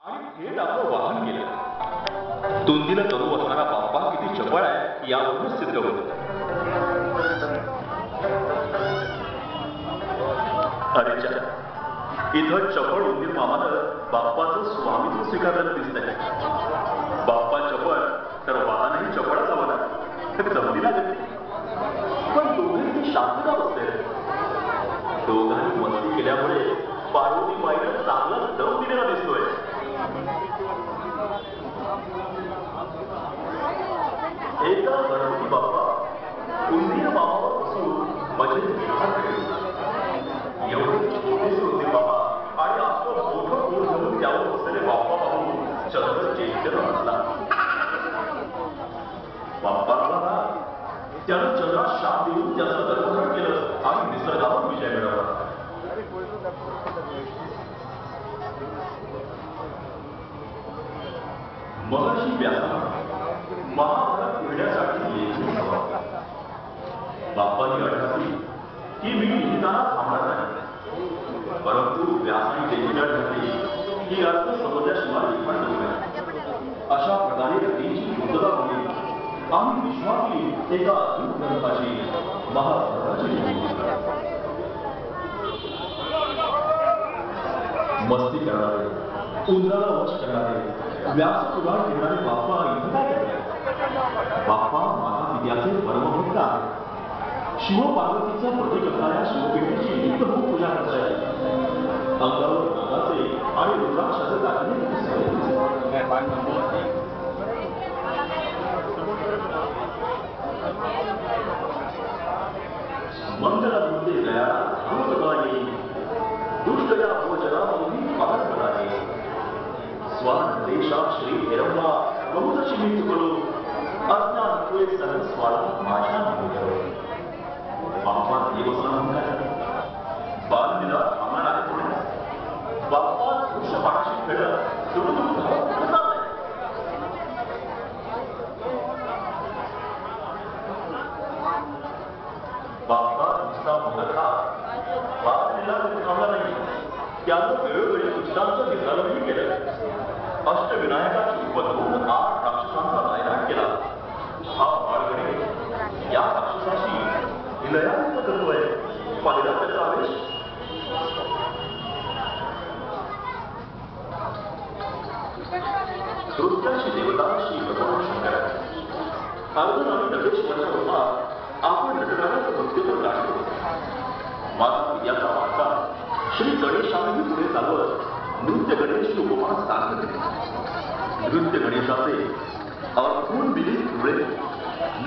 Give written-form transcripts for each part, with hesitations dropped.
आणि थेट आपलं वाहन गेलं. तुंदीला तरू असणारा बाप्पा किती चपळ आहे यावरूनच सिद्ध होत. अरेच्या, इथं चपळ उंदीर मामानं बाप्पाचं स्वामित्व स्वीकारलेलं दिसतंय. बाप्पा चपळ तर वाहनही चपळच हवं ना. जमली ना गती. पण दोघेही शांतता बसले. दोघांनी मस्ती केल्यामुळे पार्वती बाईला चांगला दम दिलेला दिसतोय. एका गणपती बाप्पा उंदीर मामावर बसून मजेत एवढे छोटेसे होते बाबा आणि असं मोठं पूर धरून त्यावर बसलेले बाप्पा पाहून चंद्र चैतन्य असला. बाप्पाला ना त्यानं चंद्रात शाप देऊन त्याचं गर्भधारण केलं आणि निसर्गावर विजय मिळवला. महर्षी व्यासानं महाभारत लिहिण्यासाठी लेखणी हवा. बाप्पानी अट घातली की मी लिहिताना थांबणार नाही, परंतु व्यासाने देखील अट घातली की अर्थ समजल्याशिवाय लिखाण करू नये. अशा प्रकारे गतीची पूर्तता होईल आणि विश्वातील एका अद्भुत ग्रंथाची महाभारताची मस्ती करणारे, उंदराला वश करणारे, व्यास पुराण घेणारे बाप्पा इथं काय करतात? बाप्पा माता पित्याचे परमभक्त आहेत. शिव पार्वतीचं प्रतीक असणाऱ्या शिवपिंडीची नित्य होऊन पूजा करतायत. अंगावर नागाचे आणि रुद्राक्षाचे दाखले मंगला दुर्गे गया भूतवाणी दुष्टया भोजना मुनी महात्मनाने स्वान देशा श्री हिरम्मा बहुदशी मी चुकलो अज्ञान तुझे सहन स्वाला माझ्या निघलो. बाप्पा देवस्थान म्हणतात बाललीला थांबणार आहे थोडे. बाप्पा दृश्य पाठाशी खेळत बाप्पा नुसता म्हणत हा बाललीला थांबला नाही. त्यानं वेळोवेळी दुष्टांचं निधानही केलं. अष्टविनायकाची बदलून 8 राक्षसांचा नायनाट केला. हा बाळगणे या राक्षसाशी विलयानंद करतोय. पाहिला त्याचा आवेश. नृत्याची देवता श्री भगवान शंकर. अर्जुन आणि नटेश्वराच्या रूपात आपण नटराजाचं नृत्य तर गाठलो. माता पित्याचा वाटा श्री गणेशानेही पुढे चालवत नृत्य गणेश उपमान साधन केले. नृत्य गणेशाचे अर्थून विलीन डोळे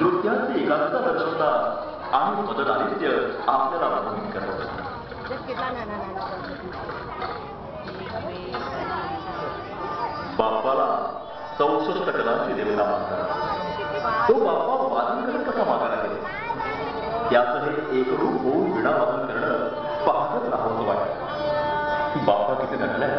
नृत्याचे एकांता दर्शवतात आणि पददारिद्र्य आपल्याला मोहित करतात. बाप्पाला 64 कलांची देवता मानतात. तो बाप्पा वादन करत कसा मागायला गेला? त्याचं हे एकरूप होऊन विणा वादन करणं पाहतच राहावं वाटतं. बाप्पा किती नटलाय.